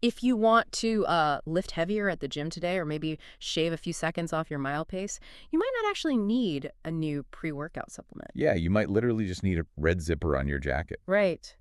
If you want to lift heavier at the gym today or maybe shave a few seconds off your mile pace, you might not actually need a new pre-workout supplement. Yeah, you might literally just need a red zipper on your jacket. Right.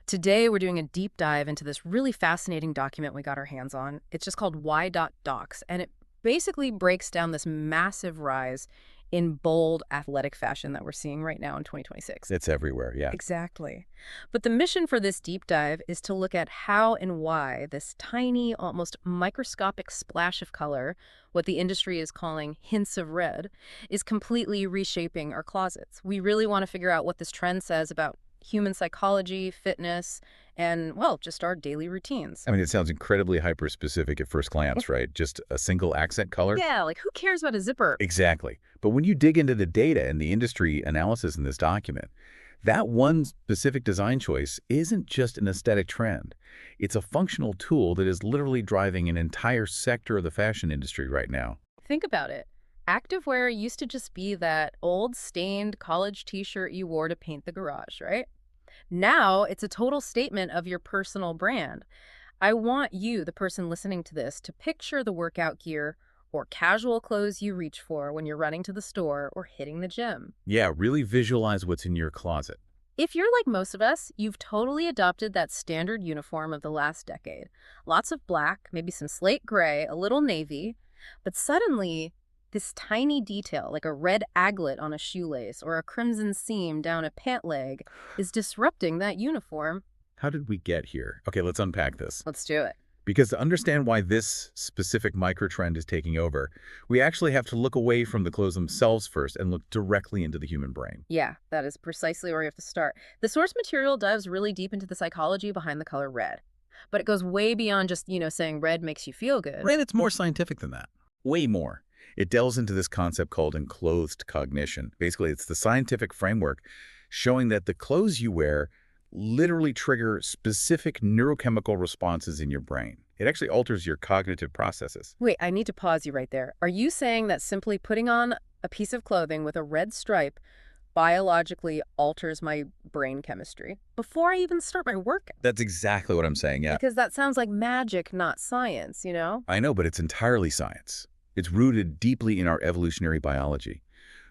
Today, we're doing a deep dive into this really fascinating document we got our hands on. It's just called Y.Docs, and it basically breaks down this massive rise in bold athletic fashion that we're seeing right now in 2026. It's everywhere, yeah. Exactly. But the mission for this deep dive is to look at how and why this tiny, almost microscopic splash of color, what the industry is calling hints of red, is completely reshaping our closets. We really want to figure out what this trend says about human psychology, fitness, and, well, just our daily routines. I mean, it sounds incredibly hyper-specific at first glance, right? Just a single accent color? Yeah, like who cares about a zipper? Exactly. But when you dig into the data and the industry analysis in this document, that one specific design choice isn't just an aesthetic trend. It's a functional tool that is literally driving an entire sector of the fashion industry right now. Think about it. Activewear used to just be that old stained college t-shirt you wore to paint the garage, right? Now it's a total statement of your personal brand. I want you, the person listening to this, to picture the workout gear or casual clothes you reach for when you're running to the store or hitting the gym. Yeah, really visualize what's in your closet. If you're like most of us, you've totally adopted that standard uniform of the last decade. Lots of black, maybe some slate gray, a little navy. But suddenly, this tiny detail, like a red aglet on a shoelace or a crimson seam down a pant leg, is disrupting that uniform. How did we get here? Okay, let's unpack this. Let's do it. Because to understand why this specific microtrend is taking over, we actually have to look away from the clothes themselves first and look directly into the human brain. Yeah, that is precisely where you have to start. The source material dives really deep into the psychology behind the color red. But it goes way beyond just, saying red makes you feel good. Right, it's more scientific than that. Way more. It delves into this concept called enclosed cognition. Basically, it's the scientific framework showing that the clothes you wear literally trigger specific neurochemical responses in your brain. It actually alters your cognitive processes. Wait, I need to pause you right there. Are you saying that simply putting on a piece of clothing with a red stripe biologically alters my brain chemistry before I even start my workout? That's exactly what I'm saying, yeah. Because that sounds like magic, not science? I know, but it's entirely science. It's rooted deeply in our evolutionary biology.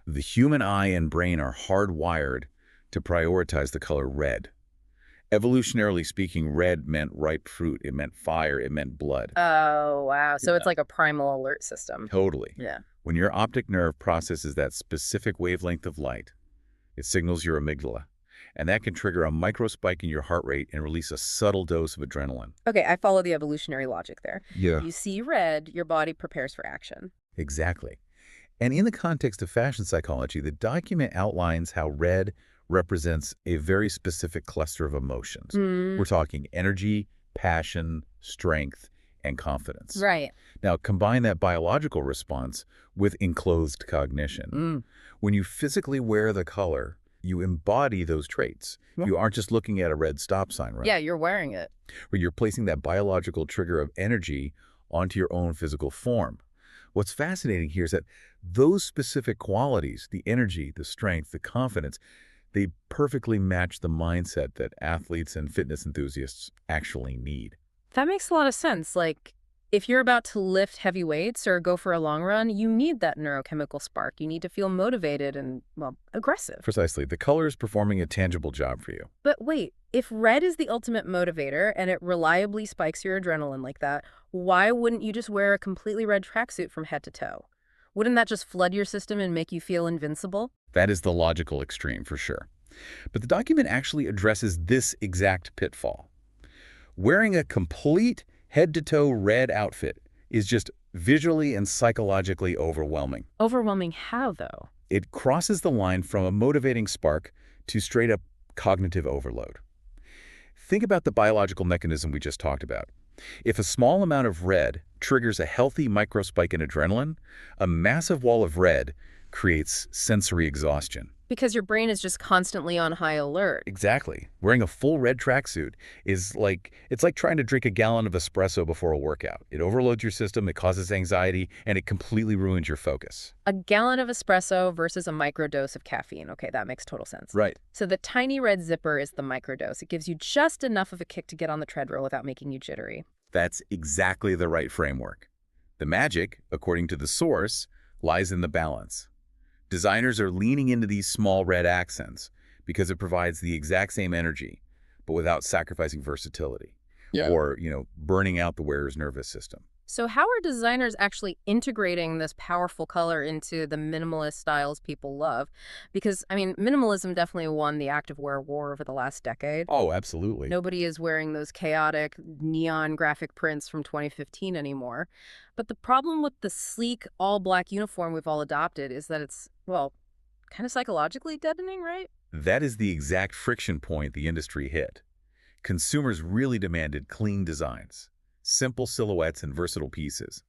The human eye and brain are hardwired to prioritize the color red. Evolutionarily speaking, red meant ripe fruit, it meant fire, it meant blood. Oh, wow. So it's Yeah. like a primal alert system. Totally. Yeah. When your optic nerve processes that specific wavelength of light, it signals your amygdala, and that can trigger a micro spike in your heart rate and release a subtle dose of adrenaline. Okay, I follow the evolutionary logic there. Yeah. You see red, your body prepares for action. Exactly. And in the context of fashion psychology, the document outlines how red represents a very specific cluster of emotions. Mm, We're talking energy, passion, strength, and confidence. right. Now, combine that biological response with enclosed cognition. Mm. When you physically wear the color, you embody those traits. Yeah. You aren't just looking at a red stop sign, right? Yeah, you're wearing it. Where you're placing that biological trigger of energy onto your own physical form. What's fascinating here is that those specific qualities, the energy, the strength, the confidence, they perfectly match the mindset that athletes and fitness enthusiasts actually need. That makes a lot of sense. Like, if you're about to lift heavy weights or go for a long run, you need that neurochemical spark. You need to feel motivated and, well, aggressive. Precisely. The color is performing a tangible job for you. But wait, if red is the ultimate motivator and it reliably spikes your adrenaline like that, why wouldn't you just wear a completely red tracksuit from head to toe? Wouldn't that just flood your system and make you feel invincible? That is the logical extreme for sure. But the document actually addresses this exact pitfall. Wearing a complete head-to-toe red outfit is just visually and psychologically overwhelming. Overwhelming how, though? It crosses the line from a motivating spark to straight-up cognitive overload. Think about the biological mechanism we just talked about. If a small amount of red triggers a healthy microspike in adrenaline, a massive wall of red creates sensory exhaustion. Because your brain is just constantly on high alert. Exactly. Wearing a full red tracksuit is it's like trying to drink a gallon of espresso before a workout. It overloads your system, it causes anxiety, and it completely ruins your focus. A gallon of espresso versus a microdose of caffeine. Okay, that makes total sense. Right. So the tiny red zipper is the microdose. It gives you just enough of a kick to get on the treadmill without making you jittery. That's exactly the right framework. The magic, according to the source, lies in the balance. Designers are leaning into these small red accents because it provides the exact same energy, but without sacrificing versatility Yeah. or, burning out the wearer's nervous system. So how are designers actually integrating this powerful color into the minimalist styles people love? Because, I mean, minimalism definitely won the activewear war over the last decade. Oh, absolutely. Nobody is wearing those chaotic neon graphic prints from 2015 anymore. But the problem with the sleek, all-black uniform we've all adopted is that it's, well, kind of psychologically deadening, right? That is the exact friction point the industry hit. Consumers really demanded clean designs, simple silhouettes and versatile pieces.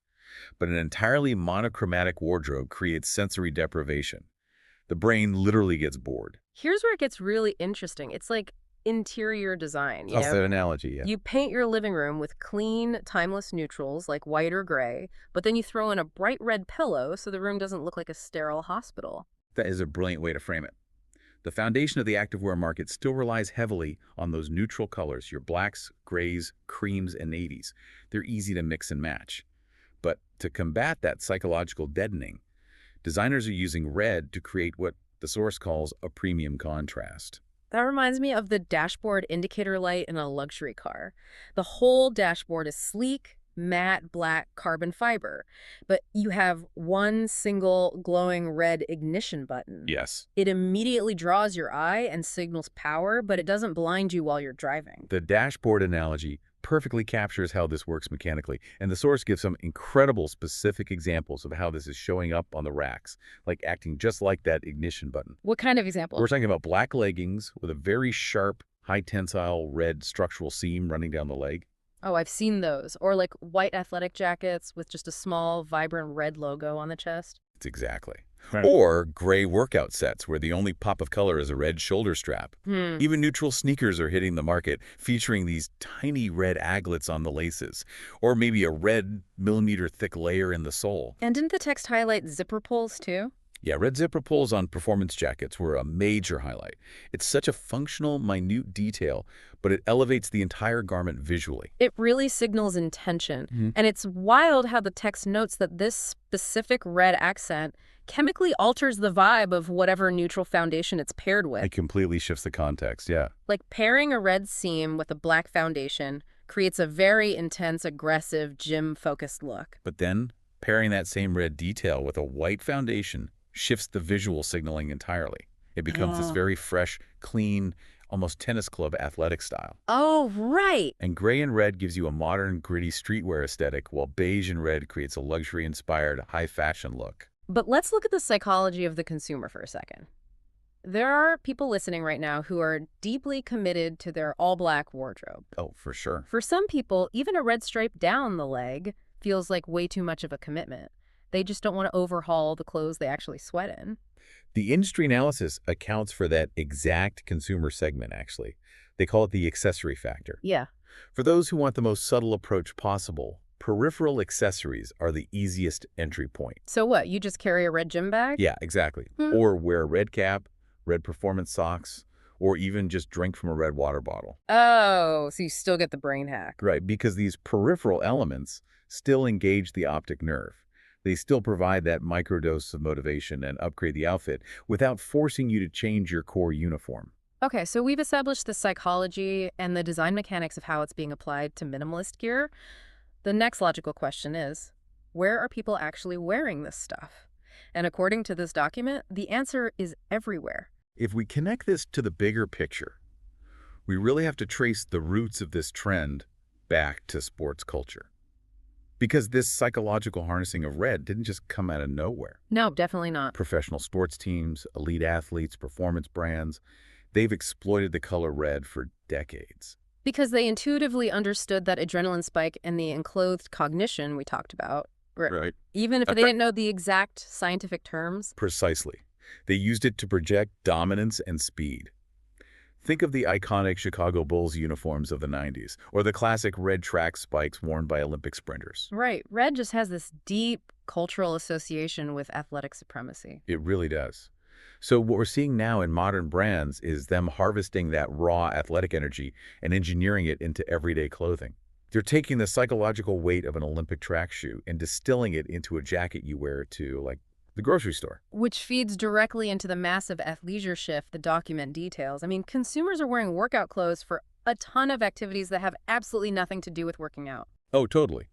But an entirely monochromatic wardrobe creates sensory deprivation. The brain literally gets bored. Here's where it gets really interesting. It's like interior design, you That's know? that analogy, yeah. You paint your living room with clean, timeless neutrals like white or gray, but then you throw in a bright red pillow so the room doesn't look like a sterile hospital. That is a brilliant way to frame it. The foundation of the activewear market still relies heavily on those neutral colors, your blacks, grays, creams, and navies. They're easy to mix and match. But to combat that psychological deadening, designers are using red to create what the source calls a premium contrast. That reminds me of the dashboard indicator light in a luxury car. The whole dashboard is sleek, matte black carbon fiber, but you have one single glowing red ignition button. Yes. It immediately draws your eye and signals power, but it doesn't blind you while you're driving. The dashboard analogy perfectly captures how this works mechanically, and the source gives some incredible specific examples of how this is showing up on the racks, like acting just like that ignition button. What kind of example? We're talking about black leggings with a very sharp, high-tensile red structural seam running down the leg. Oh, I've seen those. Or like white athletic jackets with just a small, vibrant red logo on the chest. It's exactly. Right. Or gray workout sets where the only pop of color is a red shoulder strap. Hmm. Even neutral sneakers are hitting the market, featuring these tiny red aglets on the laces, or maybe a red millimeter-thick layer in the sole. And didn't the text highlight zipper pulls too? Yeah, red zipper pulls on performance jackets were a major highlight. It's such a functional, minute detail, but it elevates the entire garment visually. It really signals intention. Mhm. And it's wild how the text notes that this specific red accent chemically alters the vibe of whatever neutral foundation it's paired with. It completely shifts the context, yeah. Like pairing a red seam with a black foundation creates a very intense, aggressive, gym-focused look. But then, pairing that same red detail with a white foundation shifts the visual signaling entirely. It becomes this Oh. very fresh, clean, almost tennis club athletic style. Oh, right. And gray and red gives you a modern, gritty streetwear aesthetic, while beige and red creates a luxury-inspired, high-fashion look. But let's look at the psychology of the consumer for a second. There are people listening right now who are deeply committed to their all-black wardrobe. Oh, for sure. For some people, even a red stripe down the leg feels like way too much of a commitment. They just don't want to overhaul the clothes they actually sweat in. The industry analysis accounts for that exact consumer segment, actually. They call it the accessory factor. Yeah. For those who want the most subtle approach possible, peripheral accessories are the easiest entry point. So what, you just carry a red gym bag? Yeah, exactly. Hmm. Or wear a red cap, red performance socks, or even just drink from a red water bottle. Oh, so you still get the brain hack. Right, because these peripheral elements still engage the optic nerve. They still provide that microdose of motivation and upgrade the outfit without forcing you to change your core uniform. Okay, so we've established the psychology and the design mechanics of how it's being applied to minimalist gear. The next logical question is, where are people actually wearing this stuff? And according to this document, the answer is everywhere. If we connect this to the bigger picture, we really have to trace the roots of this trend back to sports culture. Because this psychological harnessing of red didn't just come out of nowhere. No, definitely not. Professional sports teams, elite athletes, performance brands, they've exploited the color red for decades. Because they intuitively understood that adrenaline spike and the enclothed cognition we talked about, Right. even if they didn't know the exact scientific terms. Precisely. They used it to project dominance and speed. Think of the iconic Chicago Bulls uniforms of the 90s, or the classic red track spikes worn by Olympic sprinters. Right. Red just has this deep cultural association with athletic supremacy. It really does. So what we're seeing now in modern brands is them harvesting that raw athletic energy and engineering it into everyday clothing. They're taking the psychological weight of an Olympic track shoe and distilling it into a jacket you wear to, like, the grocery store. Which feeds directly into the massive athleisure shift the document details. I mean, consumers are wearing workout clothes for a ton of activities that have absolutely nothing to do with working out. Oh, totally.